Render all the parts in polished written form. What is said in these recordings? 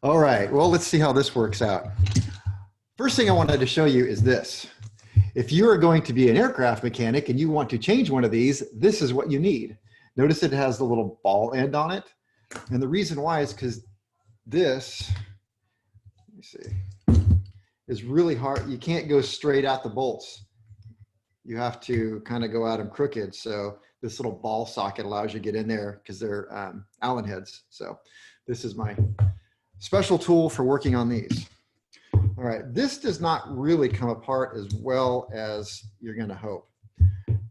All right, well, let's see how this works out. First thing I wanted to show you is this. If you are going to be an aircraft mechanic and you want to change one of these, this is what you need. Notice it has the little ball end on it. And the reason why is because this, let me see, is really hard. You can't go straight at the bolts. You have to kind of go at them crooked. So this little ball socket allows you to get in there because they're Allen heads. So this is my special tool for working on these. All right, this does not really come apart as well as you're going to hope.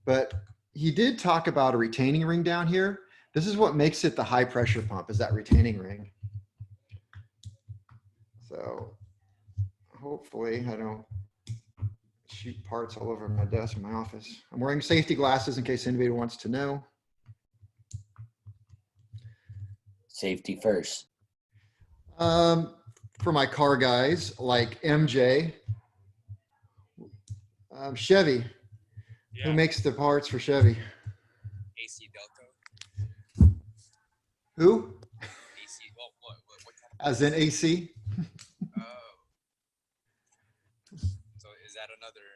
But he did talk about a retaining ring down here. This is what makes it the high pressure pump, is that retaining ring. So hopefully I don't shoot parts all over my desk in my office. I'm wearing safety glasses in case anybody wants to know. Safety first. For my car guys like MJ, Chevy, who makes the parts for Chevy? AC Delco. Who? AC. Well, what kind As in AC? of? So is that another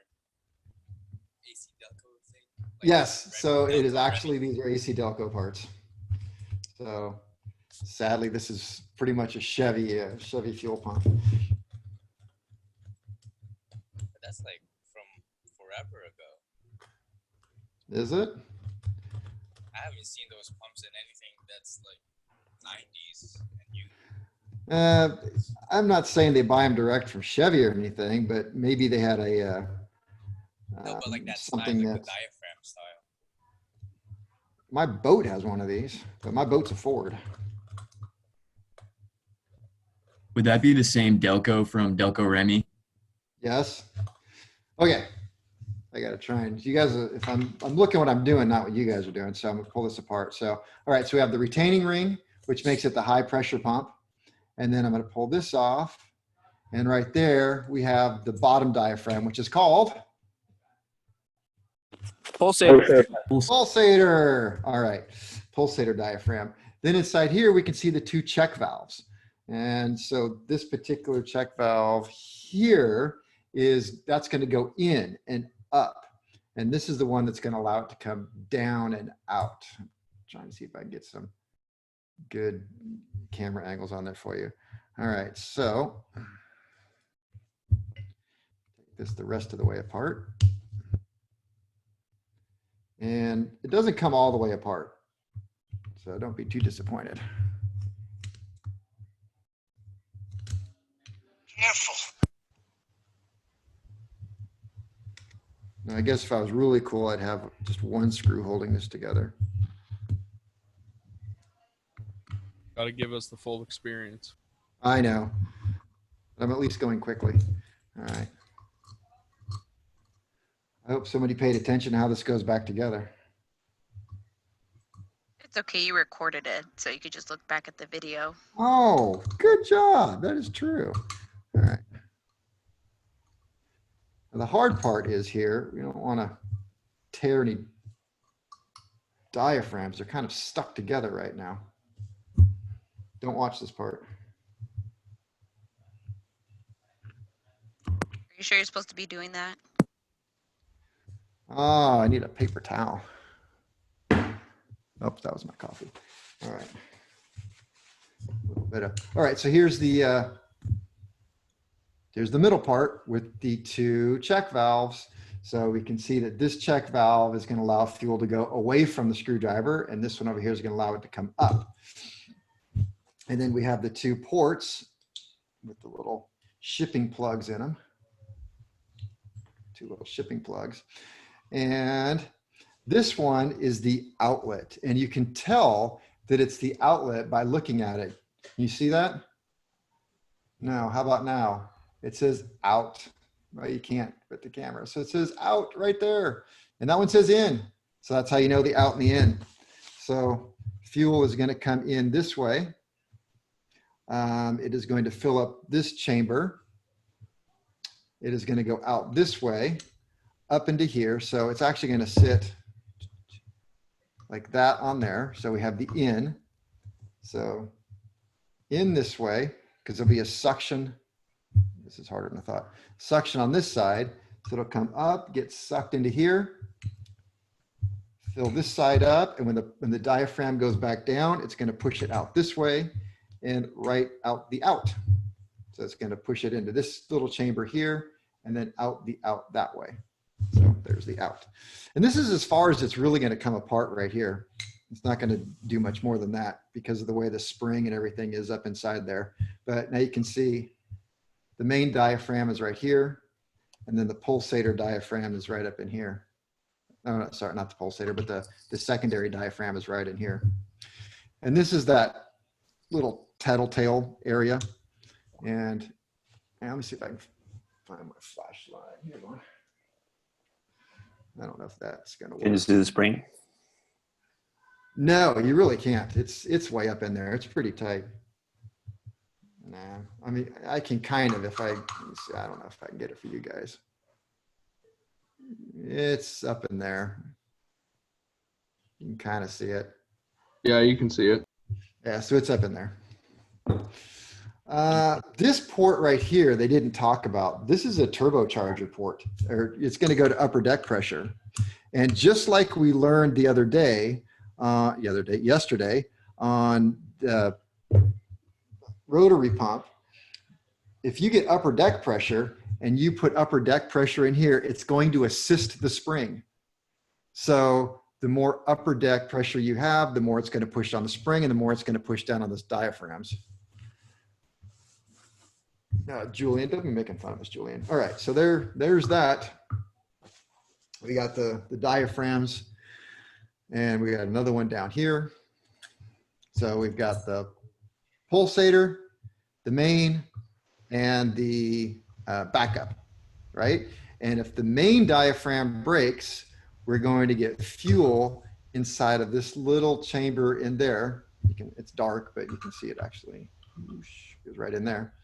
AC Delco thing? Like Yes. So Delco it is actually, Remy? these are AC Delco parts. So sadly, this is pretty much a Chevy fuel pump. But that's like from forever ago. Is it? I haven't seen those pumps in anything that's like 90s. And you, I'm not saying they buy them direct from Chevy or anything, but maybe they had a no, but like that something style, like that the diaphragm style. my boat has one of these, but my boat's a Ford. Would that be the same Delco from Delco Remy? Yes. Okay. I got to try and you guys, if I'm looking what I'm doing, not what you guys are doing. So I'm gonna pull this apart. So, all right. So we have the retaining ring, which makes it the high pressure pump. And then I'm going to pull this off. And right there, we have the bottom diaphragm, which is called Pulsator. pulsator. All right. Pulsator diaphragm. Then inside here, we can see the two check valves. And so this particular check valve here that's going to go in and up. And this is the one that's going to allow it to come down and out. I'm trying to see if I can get some good camera angles on there for you. All right. So take this the rest of the way apart. And it doesn't come all the way apart. So don't be too disappointed. Careful. Now, I guess if I was really cool, I'd have just one screw holding this together. Got to give us the full experience. I know. I'm at least going quickly. All right. I hope somebody paid attention to how this goes back together. It's okay, you recorded it, so you could just look back at the video. Oh, good job. That is true. All right. Now, the hard part is here, we don't want to tear any diaphragms. They're kind of stuck together right now. Don't watch this part. Are you sure you're supposed to be doing that? Oh, I need a paper towel. Oops, that was my coffee. All right. A little bit of, all right, so here's the middle part with the two check valves. So we can see that this check valve is going to allow fuel to go away from the screwdriver, and this one over here is going to allow it to come up. And then we have the two ports with the little shipping plugs in them. Two little shipping plugs. And this one is the outlet, and you can tell that it's the outlet by looking at it. You see that? No, how about now? It says out. Well, you can't with the camera. So it says out right there. And that one says in. So that's how you know the out and the in. So fuel is going to come in this way. It is going to fill up this chamber. It is going to go out this way, up into here. So it's actually going to sit like that on there. So we have the in. So in this way, because there'll be a suction. This is harder than I thought. Suction on this side. So it'll come up, get sucked into here, fill this side up. And when the diaphragm goes back down, it's going to push it out this way and right out the out. So it's going to push it into this little chamber here and then out the out that way. So there's the out. And this is as far as it's really going to come apart right here. It's not going to do much more than that because of the way the spring and everything is up inside there. But now you can see the main diaphragm is right here. And then the pulsator diaphragm is right up in here. Oh, no, sorry, not the pulsator, but the secondary diaphragm is right in here. And this is that little tattletale area. And let me see if I can find my flashlight. Here we go. I don't know if that's going to work. Can you see the spring? No, you really can't. It's way up in there. It's pretty tight. Nah, I mean, I can kind of, if I don't know if I can get it for you guys. It's up in there. You can kind of see it. Yeah, you can see it. Yeah, so it's up in there. This port right here, they didn't talk about. This is a turbocharger port, or it's going to go to upper deck pressure. And just like we learned yesterday on the rotary pump, if you get upper deck pressure and you put upper deck pressure in here, it's going to assist the spring. So the more upper deck pressure you have, the more it's going to push on the spring and the more it's going to push down on those diaphragms. Julian, don't be making fun of us, Julian. All right, so there's that. We got the diaphragms, and we got another one down here. So we've got the pulsator, the main, and the backup, right? And if the main diaphragm breaks, we're going to get fuel inside of this little chamber in there. It's dark, but you can see it actually. It goes right in there.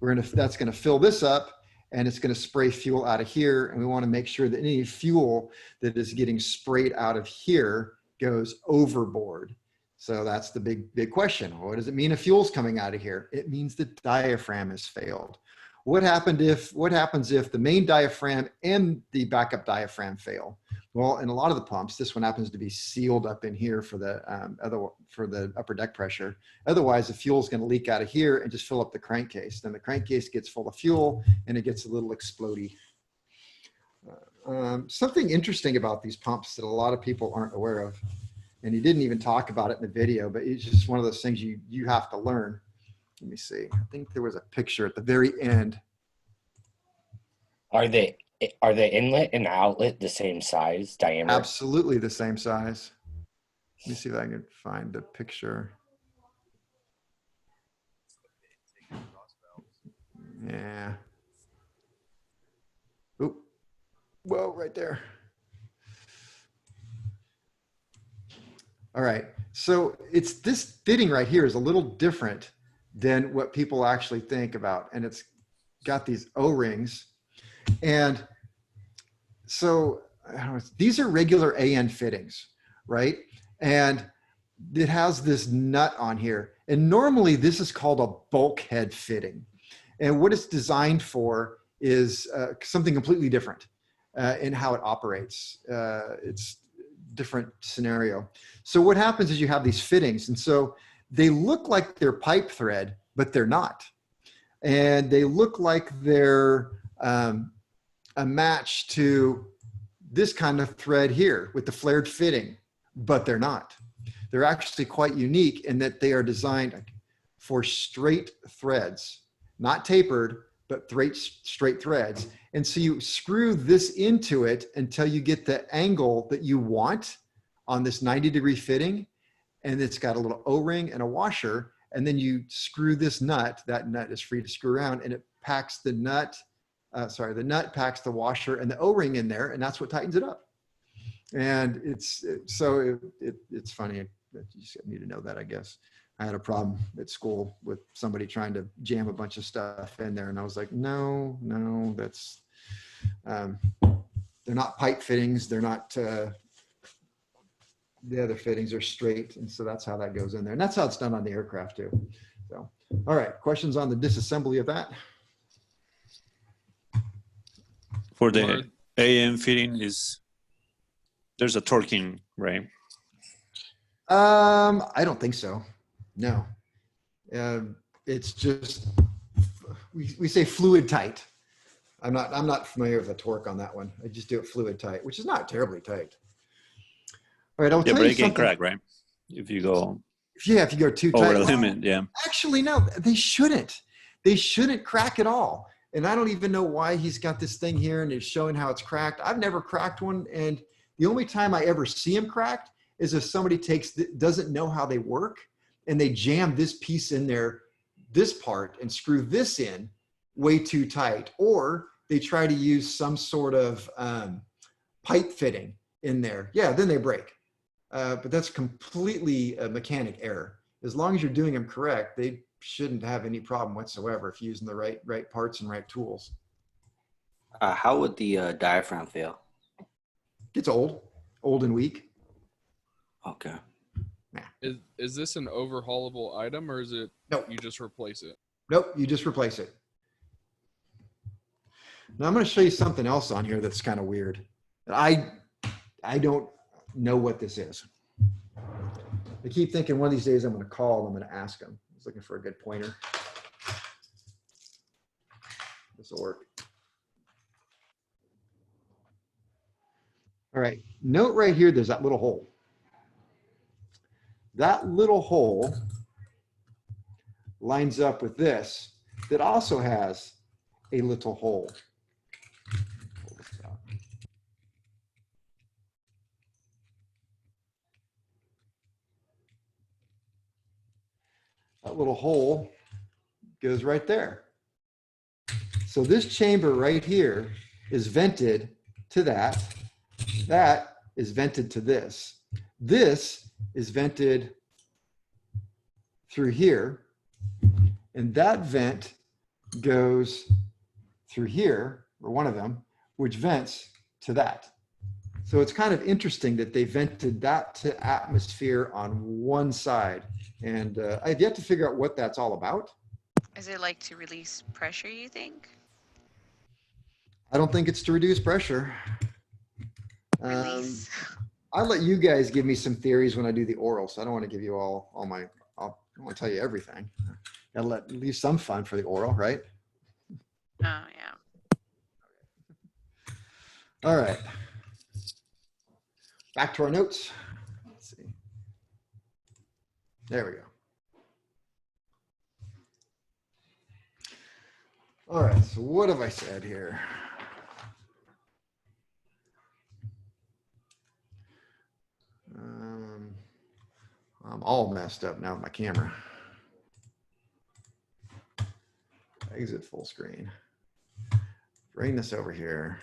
That's going to fill this up, and it's going to spray fuel out of here. And we want to make sure that any fuel that is getting sprayed out of here goes overboard. So that's the big question. What does it mean if fuel's coming out of here? It means the diaphragm has failed. What happens if the main diaphragm and the backup diaphragm fail? Well, in a lot of the pumps, this one happens to be sealed up in here for the upper deck pressure. Otherwise, the fuel is going to leak out of here and just fill up the crankcase. Then the crankcase gets full of fuel and it gets a little explodey. Something interesting about these pumps that a lot of people aren't aware of, and he didn't even talk about it in the video, but it's just one of those things you have to learn. Let me see. I think there was a picture at the very end. Are the inlet and outlet the same size, diameter? Absolutely the same size. Let me see if I can find the picture. Yeah. Oop. Whoa, right there. All right. So it's this fitting right here is a little different than what people actually think about. And it's got these O-rings. And so these are regular AN fittings, right? And it has this nut on here. And normally this is called a bulkhead fitting. And what it's designed for is something completely different in how it operates. It's different scenario. So what happens is you have these fittings. And so they look like they're pipe thread, but they're not. And they look like they're a match to this kind of thread here with the flared fitting, but they're not. They're actually quite unique in that they are designed for straight threads, not tapered, but straight threads. And so you screw this into it until you get the angle that you want on this 90-degree fitting. And it's got a little O-ring and a washer. And then you screw this nut. That nut is free to screw around, and it packs the nut. The nut packs the washer and the O-ring in there, and that's what tightens it up. And it's funny. You just need to know that, I guess. I had a problem at school with somebody trying to jam a bunch of stuff in there, and I was like, no, that's they're not pipe fittings. They're not. The other fittings are straight, and so that's how that goes in there, and that's how it's done on the aircraft too. So, all right, questions on the disassembly of that? For the Word. AM fitting there's a torquing, right? I don't think so. No. It's just, we say fluid tight. I'm not familiar with the torque on that one. I just do it fluid tight, which is not terribly tight. All right, I'll Yeah, tell you break and something. crack, right? If you go Yeah, if you go too over tight. the Well, limit, yeah. actually, no, they shouldn't. They shouldn't crack at all. And I don't even know why he's got this thing here and is showing how it's cracked. I've never cracked one. And the only time I ever see them cracked is if somebody doesn't know how they work and they jam this piece in there, this part, and screw this in way too tight. Or they try to use some sort of pipe fitting in there. Yeah, then they break. But that's completely a mechanic error. As long as you're doing them correct, they shouldn't have any problem whatsoever if you're using the right parts and right tools. How would the diaphragm feel? It's old and weak. Okay. Is this an overhaulable item or is it Nope. you just replace it? Nope, you just replace it. Now I'm going to show you something else on here that's kind of weird. I don't know what this is. I keep thinking one of these days I'm going to call and I'm going to ask them. I was looking for a good pointer. This will work. All right, note right here, there's that little hole. That little hole lines up with this that also has a little hole. Pull this out. That little hole goes right there. So this chamber right here is vented to that. That is vented to this. This is vented through here. And that vent goes through here, or one of them, which vents to that. So it's kind of interesting that they vented that to atmosphere on one side. And I've yet to figure out what that's all about. Is it like to release pressure, you think? I don't think it's to reduce pressure. Release. I'll let you guys give me some theories when I do the oral. So I don't want to give you all my, I don't want to tell you everything. Gotta leave some fun for the oral, right? Oh, yeah. All right. Back to our notes. Let's see. There we go. All right, so what have I said here? I'm all messed up now with my camera. Exit full screen. Bring this over here.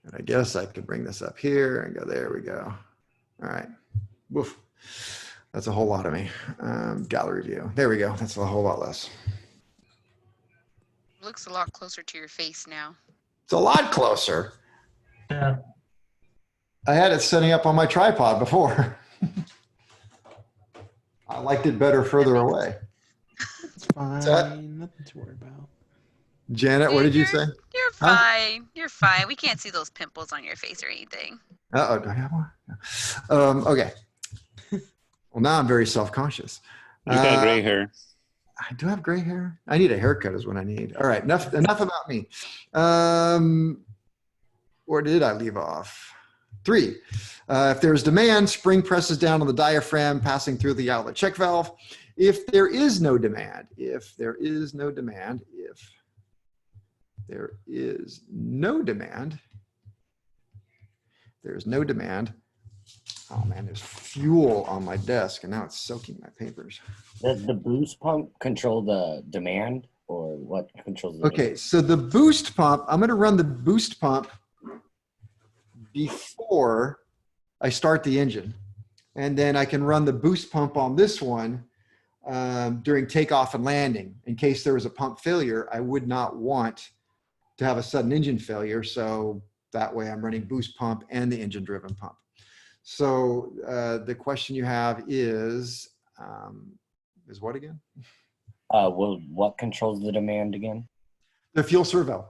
And I guess I could bring this up here and go, there we go. All right. Woof. That's a whole lot of me. Gallery view. There we go. That's a whole lot less. Looks a lot closer to your face now. It's a lot closer. Yeah. I had it setting up on my tripod before. I liked it better further away. It's fine. that- Nothing to worry about. Janet, what did you say? You're Huh? fine. You're fine. We can't see those pimples on your face or anything. Uh-oh, do I have one? Okay. Well, now I'm very self-conscious. You got gray hair. I do have gray hair. I need a haircut is what I need. All right, enough about me. Where did I leave off? 3, if there's demand, spring presses down on the diaphragm passing through the outlet check valve. If there is no demand, oh man, there's fuel on my desk and now it's soaking my papers. Does the boost pump control the demand, or what controls the Okay, so the boost pump, I'm going to run the boost pump before I start the engine. And then I can run the boost pump on this one during takeoff and landing. In case there was a pump failure, I would not want to have a sudden engine failure. So that way I'm running boost pump and the engine driven pump. So the question you have is, is what again? Well, what controls the demand again? The fuel servo,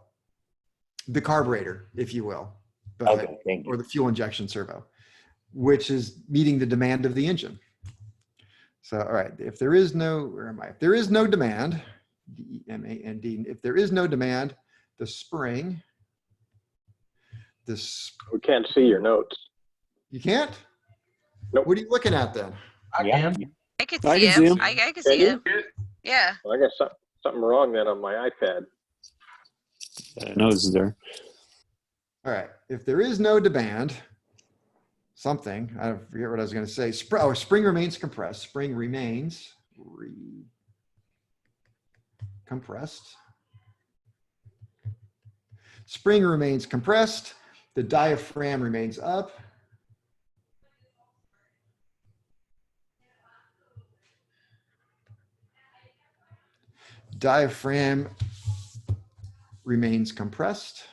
the carburetor, if you will, but, Okay, thank you. or the fuel injection servo, which is meeting the demand of the engine. So, all right, if there is no, where am I? If there is no demand, D-E-M-A-N-D, if there is no demand, the spring, this, We can't see your notes. you can't? Nope. What are you looking at then? Yeah. I can I see can see him. him. I can Can see you? him. Yeah. Well, I got something wrong then on my iPad. No, this is there. All right, if there is no demand, something, I forget what I was going to say. Spring remains compressed. Spring remains compressed. Spring remains compressed. The diaphragm remains up. Diaphragm remains compressed.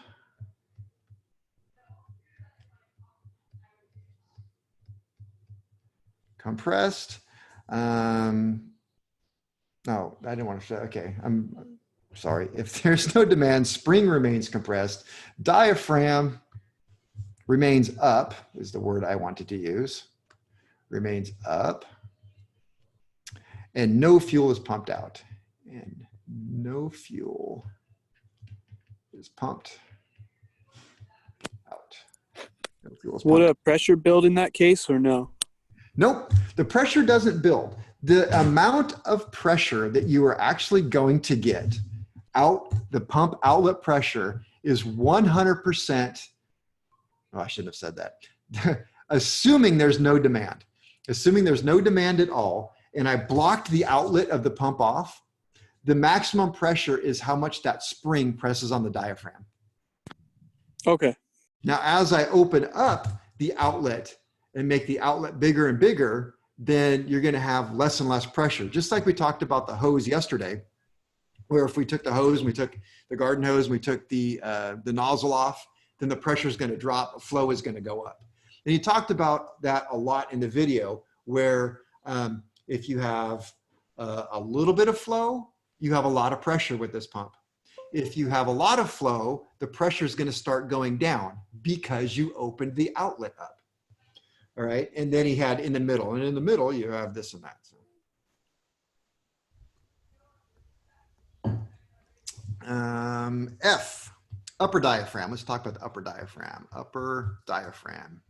Compressed. No, I didn't want to say, okay, I'm sorry. If there's no demand, spring remains compressed. Diaphragm remains up is the word I wanted to use. Remains up. And no fuel is pumped out. And no fuel is pumped out. No fuel is pumped Would out. a pressure build in that case or no? Nope, the pressure doesn't build. The amount of pressure that you are actually going to get out, the pump outlet pressure is 100%. Oh, I shouldn't have said that. Assuming there's no demand. Assuming there's no demand at all, and I blocked the outlet of the pump off, the maximum pressure is how much that spring presses on the diaphragm. Okay. Now, as I open up the outlet and make the outlet bigger and bigger, then you're going to have less and less pressure. Just like we talked about the hose yesterday, where if we took the hose and we took the garden hose and we took the nozzle off, then the pressure is going to drop, flow is going to go up. And he talked about that a lot in the video, where if you have a little bit of flow, you have a lot of pressure with this pump. If you have a lot of flow, the pressure is going to start going down because you opened the outlet up. All right. And then he had in the middle, and in the middle, you have this and that. F, upper diaphragm. Let's talk about the upper diaphragm. Upper diaphragm.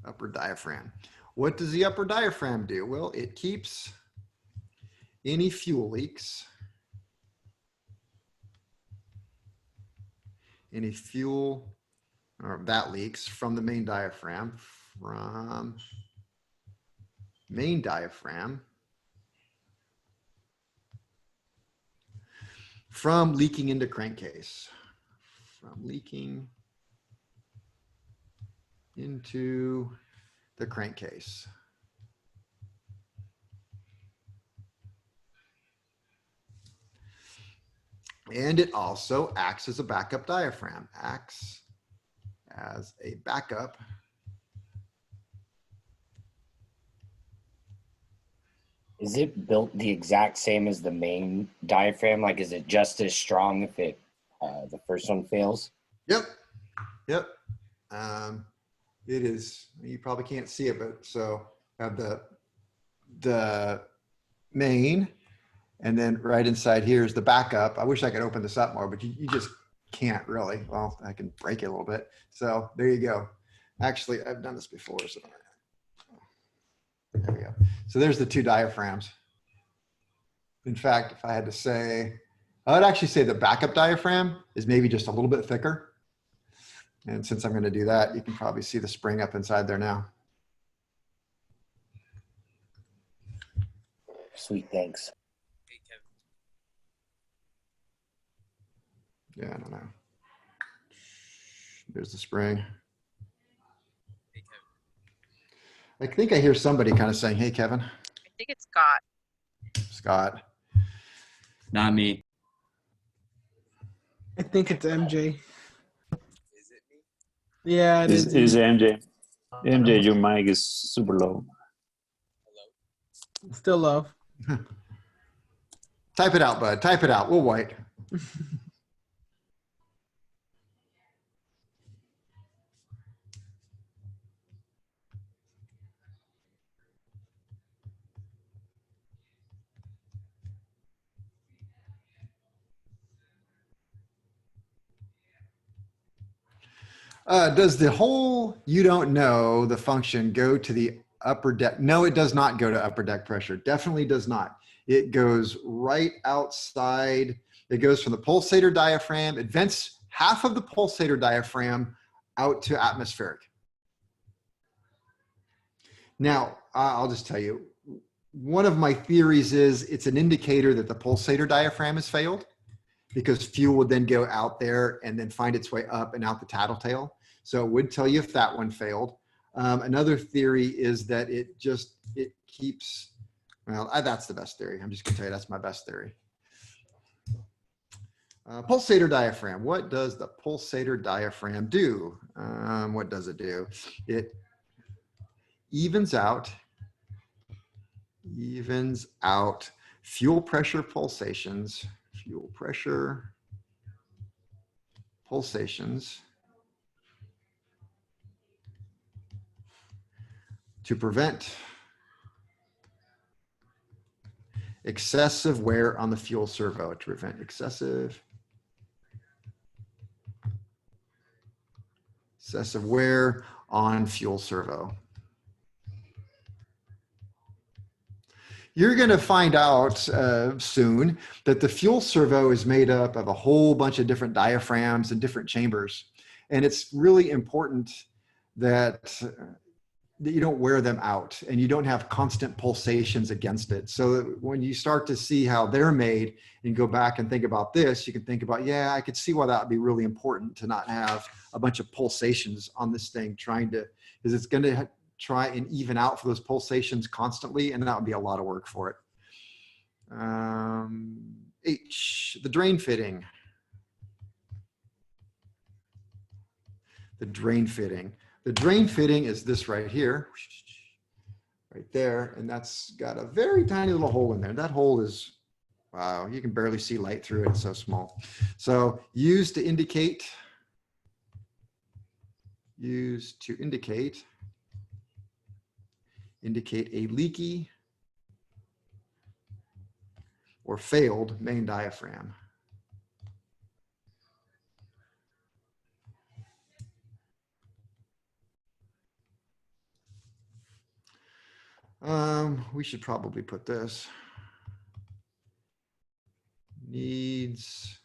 Upper diaphragm. What does the upper diaphragm do? Well, it keeps any fuel leaks, any fuel or that leaks from the main diaphragm, from leaking into crankcase, from leaking into the crankcase. And it also acts as a backup diaphragm, acts as a backup Is it built the exact same as the main diaphragm? Like, is it just as strong if it the first one fails? Yep. Yep. It is. You probably can't see it, but so have the main, and then right inside here is the backup. I wish I could open this up more, but you just can't really. Well, I can break it a little bit. So there you go. Actually, I've done this before. So there we go. So there's the two diaphragms. In fact, if I had to say, I would actually say the backup diaphragm is maybe just a little bit thicker. And since I'm going to do that, you can probably see the spring up inside there now. Sweet, thanks. Hey, Kevin. Yeah, I don't know. There's the spring. Hey, Kevin. I think I hear somebody kind of saying, hey, Kevin. I think it's Scott. Scott. Not me. I think it's MJ. Is it me? Yeah, it is. Is MJ. MJ, your mic is super low. Still low. Type it out, bud. Type it out. We'll wait. Does the whole you don't know the function go to the upper deck? No, it does not go to upper deck pressure. Definitely does not. It goes right outside. It goes from the pulsator diaphragm. It vents half of the pulsator diaphragm out to atmospheric. Now, I'll just tell you, one of my theories is it's an indicator that the pulsator diaphragm has failed, because fuel would then go out there and then find its way up and out the tattletale. So it would tell you if that one failed. Another theory is that it keeps, well, that's the best theory. I'm just gonna tell you that's my best theory. Pulsator diaphragm. What does the pulsator diaphragm do? What does it do? It evens out fuel pressure pulsations, to prevent excessive wear on the fuel servo, to prevent excessive wear on fuel servo. You're going to find out soon that the fuel servo is made up of a whole bunch of different diaphragms and different chambers. And it's really important that you don't wear them out and you don't have constant pulsations against it. So that when you start to see how they're made and go back and think about this, you can think about, yeah, I could see why that would be really important to not have a bunch of pulsations on this thing because it's going to try and even out for those pulsations constantly, and that would be a lot of work for it. H, the drain fitting. The drain fitting. The drain fitting is this right here, right there, and that's got a very tiny little hole in there. That hole is, wow, you can barely see light through it, it's so small. So used to indicate a leaky or failed main diaphragm. We should probably put this. Needs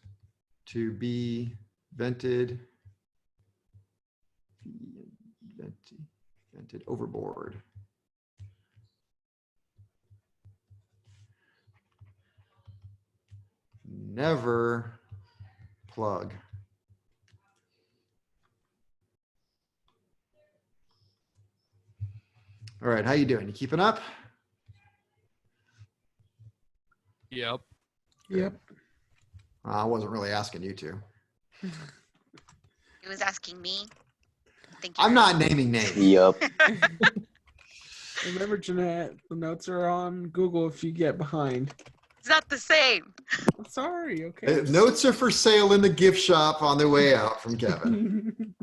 to be vented overboard. Never plug. All right, how you doing? You keeping up? Yep. Yep. I wasn't really asking you to. He was asking me. Thank you. I'm not naming names. Yup. Remember, Jeanette, the notes are on Google if you get behind. It's not the same. I'm sorry, okay? Notes are for sale in the gift shop on their way out from Kevin.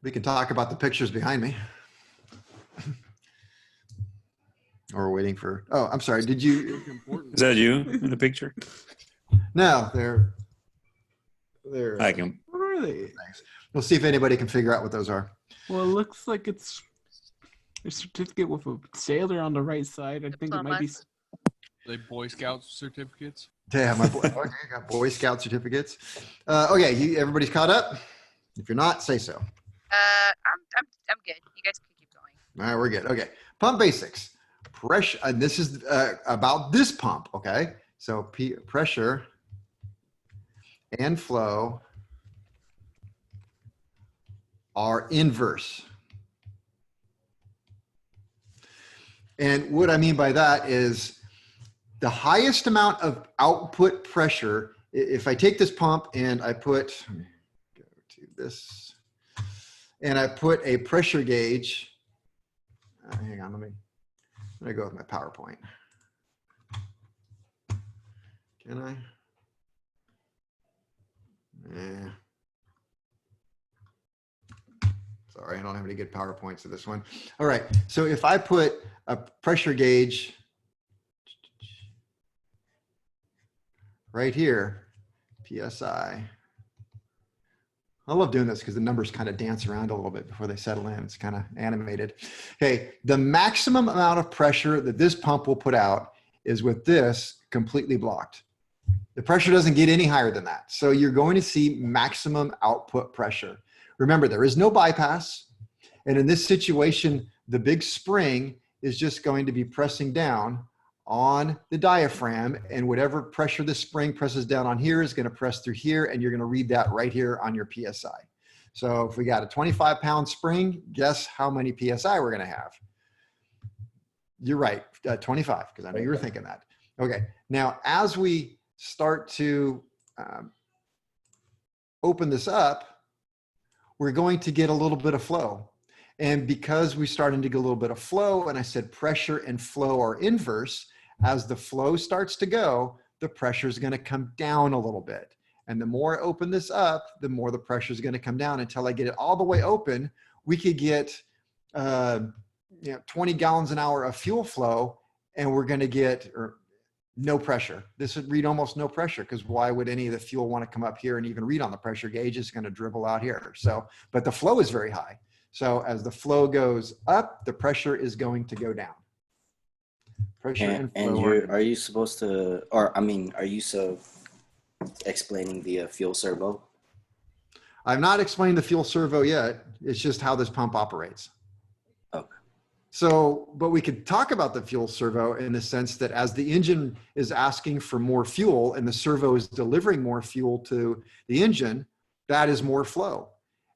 We can talk about the pictures behind me. Or we're waiting for, oh, I'm sorry. Did you? Is that you in the picture? No, they're. I can. What are they? Thanks. We'll see if anybody can figure out what those are. Well, it looks like it's a certificate with a sailor on the right side. I think it might be. They Boy Scout certificates. Yeah, my boy, okay, I got Boy Scout certificates. Okay, everybody's caught up? If you're not, say so. I'm good. You guys can keep going. All right, we're good. Okay, pump basics. Pressure, and this is about this pump, okay? So pressure and flow are inverse. And what I mean by that is the highest amount of output pressure if I take this pump and I put, let me go to this, and I put a pressure gauge, hang on, let me go with my PowerPoint. Can I? Yeah. Sorry, I don't have any good PowerPoints of this one. All right, so if I put a pressure gauge right here, PSI. I love doing this because the numbers kind of dance around a little bit before they settle in. It's kind of animated. Okay, the maximum amount of pressure that this pump will put out is with this completely blocked. The pressure doesn't get any higher than that. So you're going to see maximum output pressure. Remember, there is no bypass. And in this situation, the big spring is just going to be pressing down on the diaphragm, and whatever pressure the spring presses down on here is going to press through here, and you're going to read that right here on your PSI. So if we got a 25-pound spring, guess how many PSI we're going to have? You're right, 25, because I know you were thinking that. Okay, now as we start to open this up, we're going to get a little bit of flow. And because we're starting to get a little bit of flow, and I said pressure and flow are inverse, as the flow starts to go, the pressure is going to come down a little bit. And the more I open this up, the more the pressure is going to come down until I get it all the way open. We could get 20 gallons an hour of fuel flow, and we're going to get no pressure. This would read almost no pressure, because why would any of the fuel want to come up here and even read on the pressure gauge? It's going to dribble out here. So, but the flow is very high. So as the flow goes up, the pressure is going to go down. Pressure and flow. Are you supposed to, or I mean, are you explaining the fuel servo? I've not explained the fuel servo yet. It's just how this pump operates. Okay. So, but we could talk about the fuel servo in the sense that as the engine is asking for more fuel and the servo is delivering more fuel to the engine, that is more flow.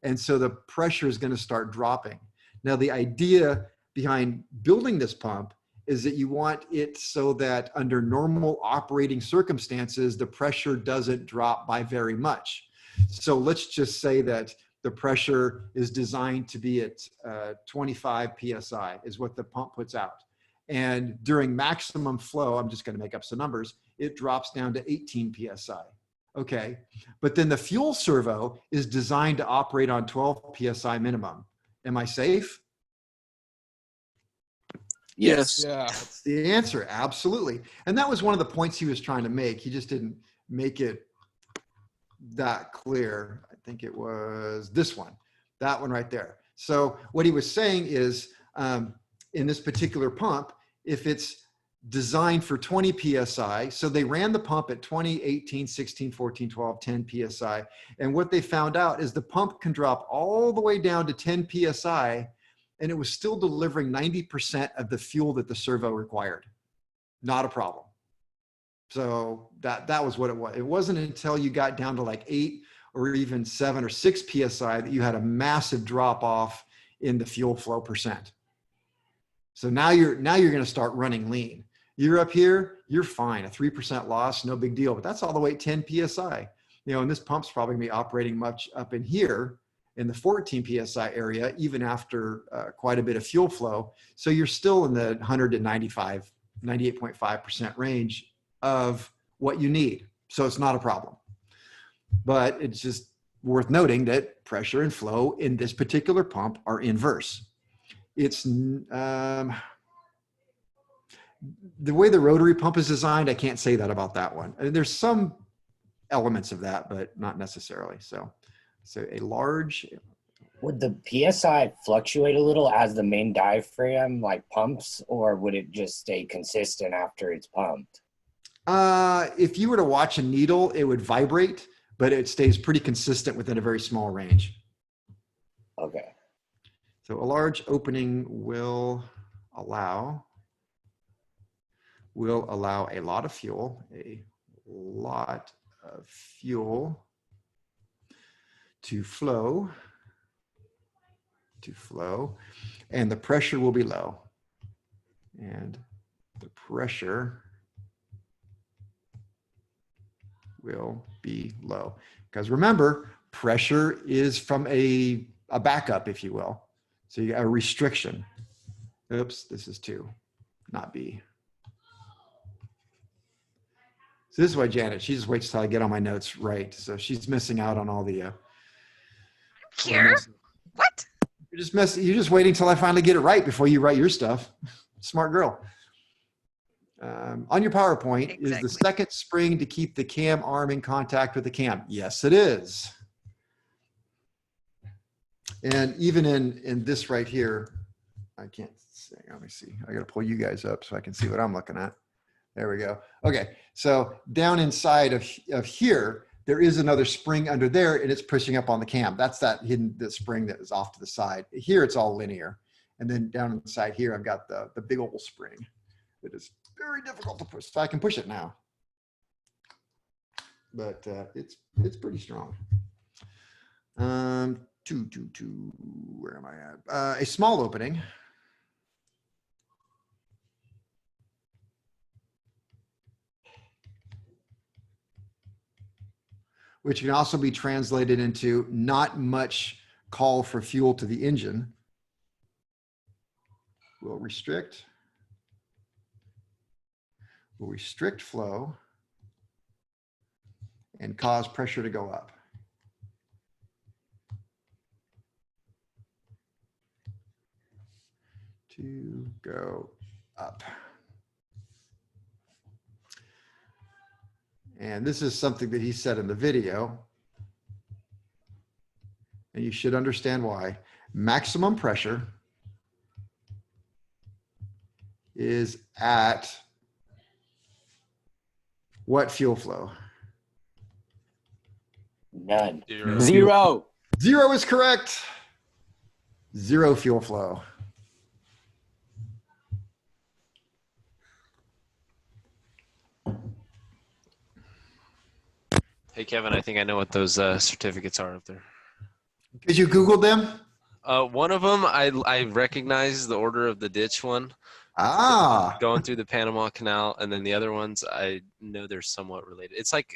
And so the pressure is going to start dropping. Now, the idea behind building this pump is that you want it so that under normal operating circumstances, the pressure doesn't drop by very much. So let's just say that the pressure is designed to be at 25 PSI is what the pump puts out. And during maximum flow, I'm just going to make up some numbers, it drops down to 18 PSI. Okay, but then the fuel servo is designed to operate on 12 PSI minimum. Am I safe? Yes. Yeah. That's the answer, absolutely. And that was one of the points he was trying to make. He just didn't make it that clear. I think it was this one, that one right there. So what he was saying is in this particular pump, if it's designed for 20 PSI, so they ran the pump at 20, 18, 16, 14, 12, 10 PSI. And what they found out is the pump can drop all the way down to 10 PSI, and it was still delivering 90% of the fuel that the servo required. Not a problem. So that was what it was. It wasn't until you got down to like 8 or even 7 or 6 PSI that you had a massive drop off in the fuel flow percent. So now you're going to start running lean. You're up here, you're fine. A 3% loss, no big deal. But that's all the way at 10 PSI. And this pump's probably gonna be operating much up in here in the 14 PSI area, even after quite a bit of fuel flow. So you're still in the 100 to 98.5% range of what you need. So it's not a problem. But it's just worth noting that pressure and flow in this particular pump are inverse. It's the way the rotary pump is designed, I can't say that about that one. There's some elements of that, but not necessarily. So a large. Would the PSI fluctuate a little as the main diaphragm like pumps, or would it just stay consistent after it's pumped? If you were to watch a needle, it would vibrate, but it stays pretty consistent within a very small range. Okay. So a large opening will allow a lot of fuel, to flow, and the pressure will be low. And the pressure will be low. Because remember, pressure is from a backup, if you will. So you got a restriction. Oops, this is 2, not B. So this is why Janet, she just waits till I get all my notes right. So she's missing out on all the. Here? What? You're just waiting till I finally get it right before you write your stuff. Smart girl. On your PowerPoint, is the second spring to keep the cam arm in contact with the cam? Yes, it is. And even in this right here, I can't see. Let me see. I got to pull you guys up so I can see what I'm looking at. There we go. Okay, so down inside of here, there is another spring under there, and it's pushing up on the cam. That's that hidden the spring that is off to the side. Here, it's all linear. And then down inside here, I've got the big old spring that is very difficult to push. So I can push it now. But it's pretty strong. Where am I at? A small opening. Which can also be translated into not much call for fuel to the engine. Will restrict flow and cause pressure to go up. To go up. And this is something that he said in the video. And you should understand why. Maximum pressure is at what fuel flow? None. Zero. 0 is correct. 0 fuel flow. Hey, Kevin, I think I know what those certificates are up there. Did you Google them? One of them, I recognize the order of the ditch one. Ah. Going through the Panama Canal. And then the other ones, I know they're somewhat related. It's like,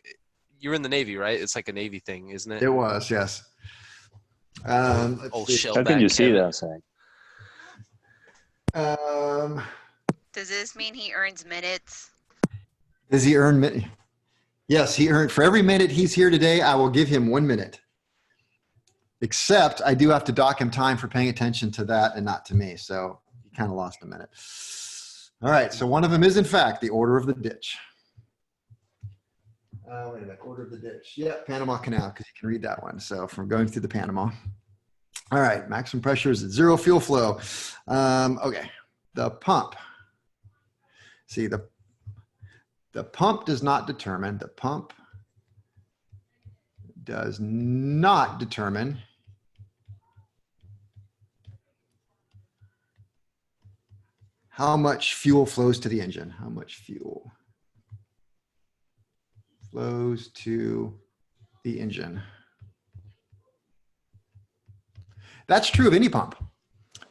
you're in the Navy, right? It's like a Navy thing, isn't it? It was, yes. Old shell How can you see Kevin. that? Does this mean he earns minutes? Does he earn minute? Yes, he earned for every minute he's here today. I will give him 1 minute. Except I do have to dock him time for paying attention to that and not to me. So he kind of lost a minute. All right. So one of them is in fact the order of the ditch. Wait a minute. Order of the ditch. Yeah, Panama Canal, because you can read that one. So from going through the Panama. All right. Maximum pressure is at 0 fuel flow. Okay. The pump. See, the pump does not determine, how much fuel flows to the engine. How much fuel flows to the engine. That's true of any pump.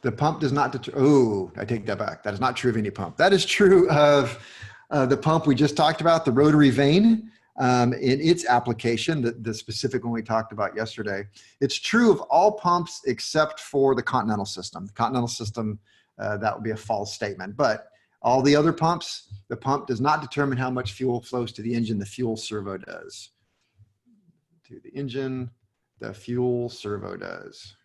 The pump does not determine, oh, I take that back. That is not true of any pump. That is true of the pump we just talked about, the rotary vane, in its application, the specific one we talked about yesterday. It's true of all pumps except for the Continental system. The Continental system, that would be a false statement. But all the other pumps, the pump does not determine how much fuel flows to the engine. The fuel servo does. To the engine, the fuel servo does.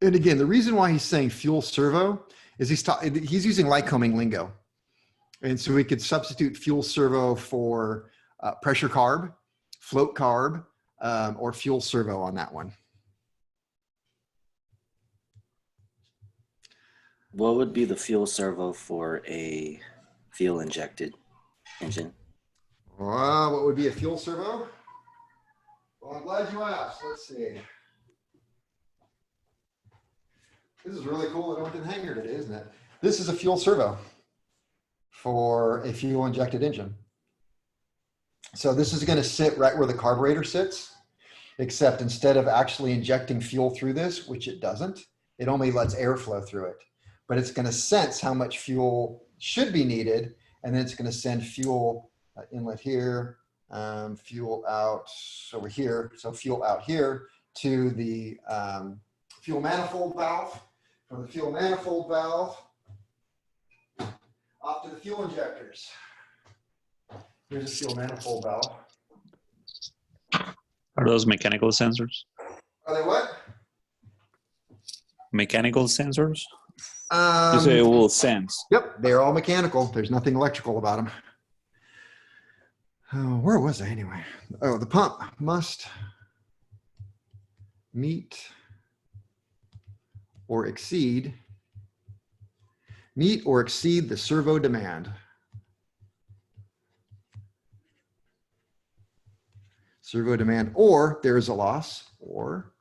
And again, the reason why he's saying fuel servo is he's using Lycoming lingo. And so we could substitute fuel servo for pressure carb, float carb, or fuel servo on that one. What would be the fuel servo for a fuel injected engine? What would be a fuel servo? Well, I'm glad you asked. Let's see. This is really cool. I went to the hangar today, isn't it? This is a fuel servo for a fuel injected engine. So this is going to sit right where the carburetor sits, except instead of actually injecting fuel through this, which it doesn't, it only lets air flow through it. But it's going to sense how much fuel should be needed and then it's going to send fuel inlet here, fuel out over here. So fuel out here to the fuel manifold valve. From the fuel manifold valve off to the fuel injectors. Here's a fuel manifold valve. Are those mechanical sensors? Are they what? Mechanical sensors? You say it will sense. Yep, they're all mechanical. There's nothing electrical about them. Oh, where was I anyway? Oh, the pump must meet or exceed the servo demand. Servo demand, or there is a loss, or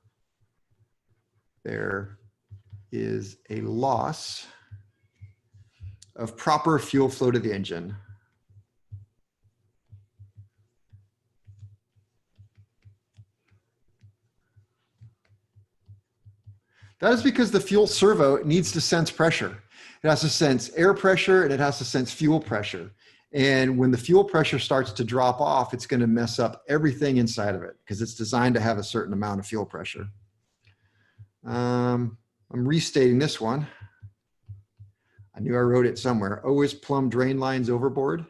there is a loss of proper fuel flow to the engine. That is because the fuel servo needs to sense pressure. It has to sense air pressure and it has to sense fuel pressure. And when the fuel pressure starts to drop off, it's going to mess up everything inside of it because it's designed to have a certain amount of fuel pressure. I'm restating this one. I knew I wrote it somewhere. Always plumb drain lines overboard.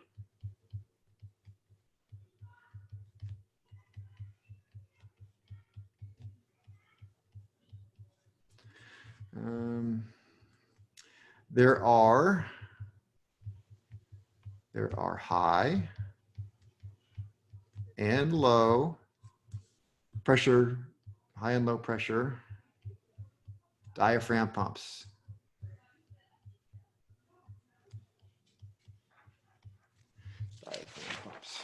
There are high and low pressure, high and low pressure diaphragm pumps. Diaphragm pumps.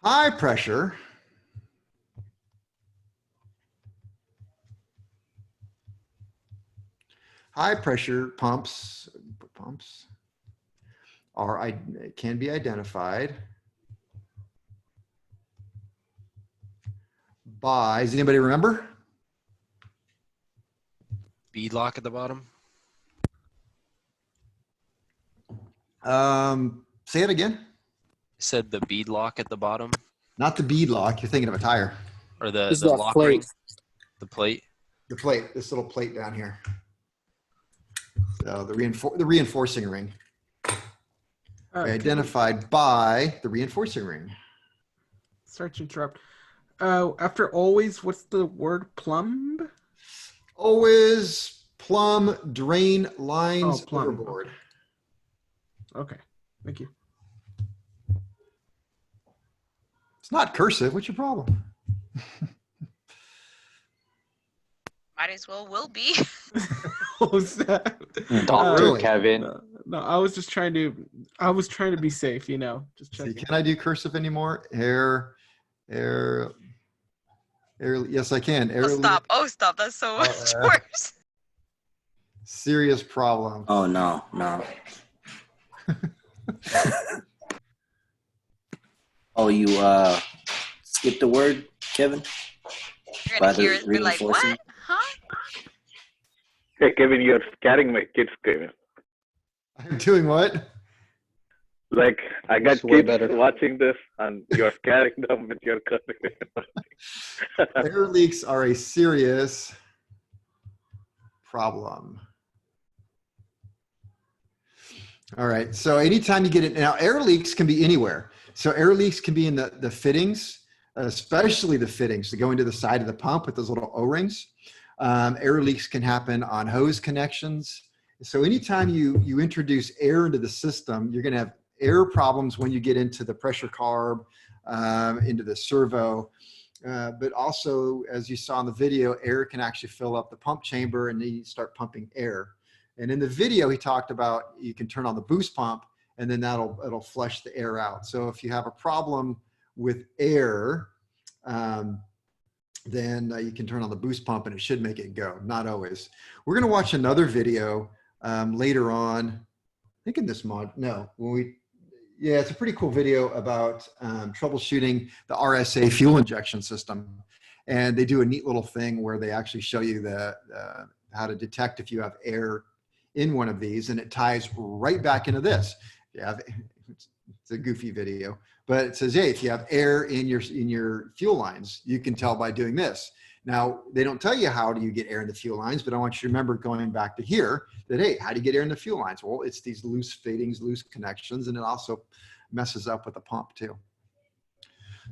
High pressure pumps can be identified by, does anybody remember? Bead lock at the bottom. Say it again. You said the bead lock at the bottom, Not the bead lock. You're thinking of a tire. or the This is that lock plate. ring, the plate. The plate, this little plate down here. So the reinforcing ring. Identified by the reinforcing ring. Sorry to interrupt. After always, what's the word? Plumb? Always plumb drain lines Oh, plumb. overboard. Okay, thank you. It's not cursive. What's your problem? Might as well will be. What was that? Don't do it, Kevin. No, I was just trying to. I was trying to be safe, you know. Just See, checking. can I do cursive anymore? Air. Yes, I can. Air. Oh, stop. Oh, stop. That's so much worse. Serious problem. Oh, no. Oh, you skipped the word, Kevin? You're By gonna the hear it and be like, reinforcing? what? Huh? Hey, Kevin, you're scaring my kids, Kevin. I'm doing what? Like, I got That's way kids better. watching this, and you're scaring them with your Air leaks are a serious problem. All right. So anytime you get it now, air leaks can be anywhere. So air leaks can be in the fittings, especially the fittings that go into the side of the pump with those little O-rings. Air leaks can happen on hose connections. So anytime you introduce air into the system, you're going to have air problems when you get into the pressure carb, into the servo. But also, as you saw in the video, air can actually fill up the pump chamber and you start pumping air. And in the video, he talked about you can turn on the boost pump and then it'll flush the air out. So if you have a problem with air, then you can turn on the boost pump and it should make it go. Not always. We're going to watch another video later on. I think in this mod. No, yeah, it's a pretty cool video about troubleshooting the RSA fuel injection system. And they do a neat little thing where they actually show you how to detect if you have air in one of these, and it ties right back into this. Yeah, it's a goofy video, but it says, hey, if you have air in your fuel lines, you can tell by doing this. Now, they don't tell you how do you get air in the fuel lines, but I want you to remember going back to here that, hey, how do you get air in the fuel lines? Well, it's these loose fittings, loose connections, and it also messes up with the pump too.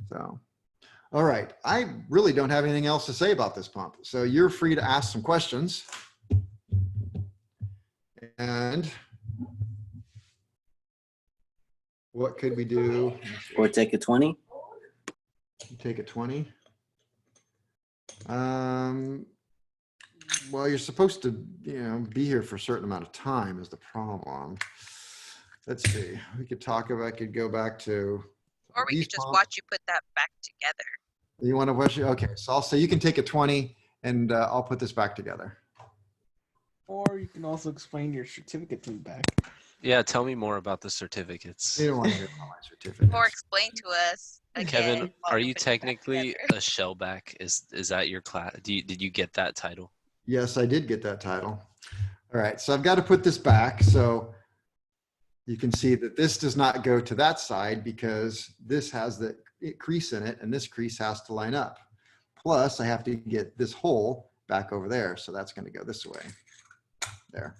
So, all right. I really don't have anything else to say about this pump. So you're free to ask some questions. And what could we do? Or take a 20? Take a 20. Well, you're supposed to, be here for a certain amount of time is the problem. Let's see. We could talk about, I could go back to. Or we could just watch you put that back together. You want to watch it? Okay. So I'll say you can take a 20 and I'll put this back together. Or you can also explain your certificate to me back. Yeah, tell me more about the certificates. You don't want to hear about my certificates. Or explain to us again. Kevin, while are we you put it back technically together. a shellback? Is that your class? Did you get that title? Yes, I did get that title. All right. So I've got to put this back. So you can see that this does not go to that side because this has the crease in it and this crease has to line up. Plus I have to get this hole back over there. So that's going to go this way. There.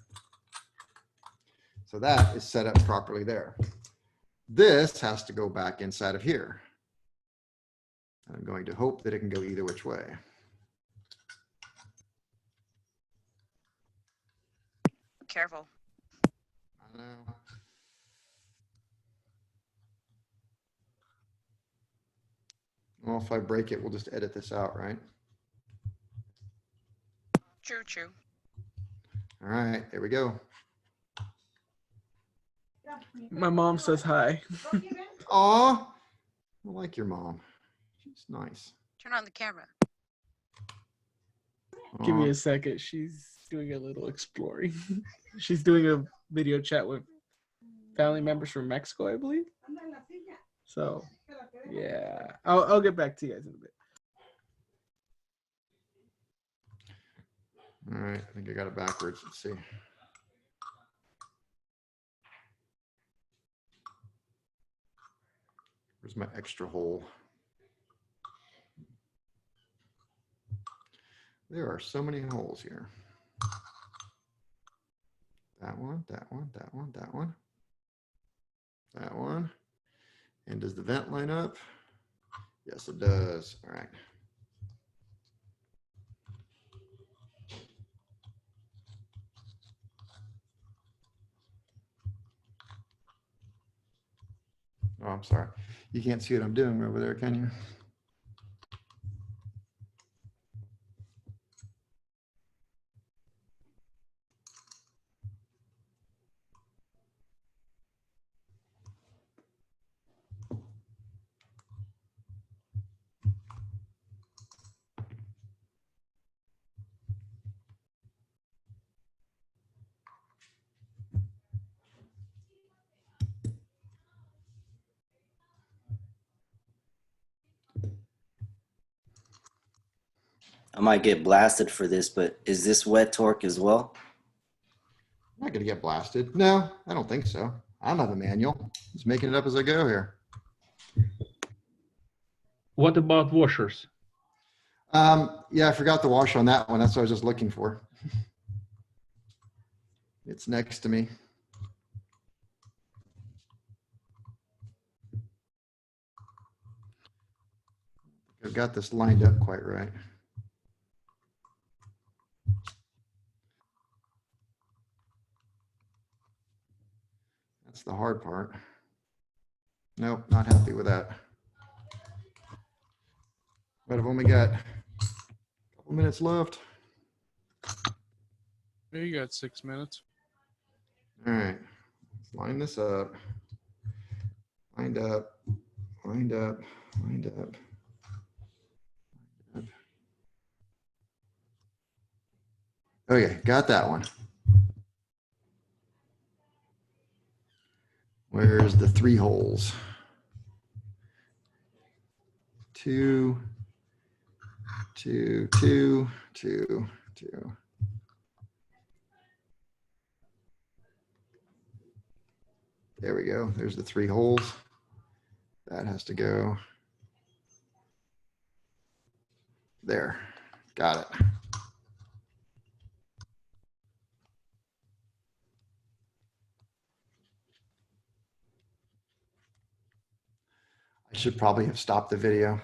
So that is set up properly there. This has to go back inside of here. I'm going to hope that it can go either which way. Careful. I know. Well, if I break it, we'll just edit this out, right? True, true. All right, there we go. My mom says hi. Aw, I like your mom. She's nice. Turn on the camera. Give me Aw. a second. She's doing a little exploring. She's doing a video chat with family members from Mexico, I believe. So, yeah. I'll get back to you guys in a bit. All right, I think I got it backwards. Let's see. Where's my extra hole? There are so many holes here. That one, that one, that one, that one. That one. And does the vent line up? Yes, it does. All right. Oh, I'm sorry. You can't see what I'm doing over there, can you? I might get blasted for this, but is this wet torque as well? I'm not going to get blasted. No, I don't think so. I don't have a manual. Just making it up as I go here. What about washers? Yeah, I forgot the washer on that one. That's what I was just looking for. It's next to me. I've got this lined up quite right. That's the hard part. Nope, not happy with that. But I've only got a couple minutes left. Yeah, you got 6 minutes. All right, let's line this up. Lined up, lined up, lined up. Okay, got that one. Where's the 3 holes? 2, 2, 2, 2, 2. There we go. There's the 3 holes. That has to go there. Got it. I should probably have stopped the video.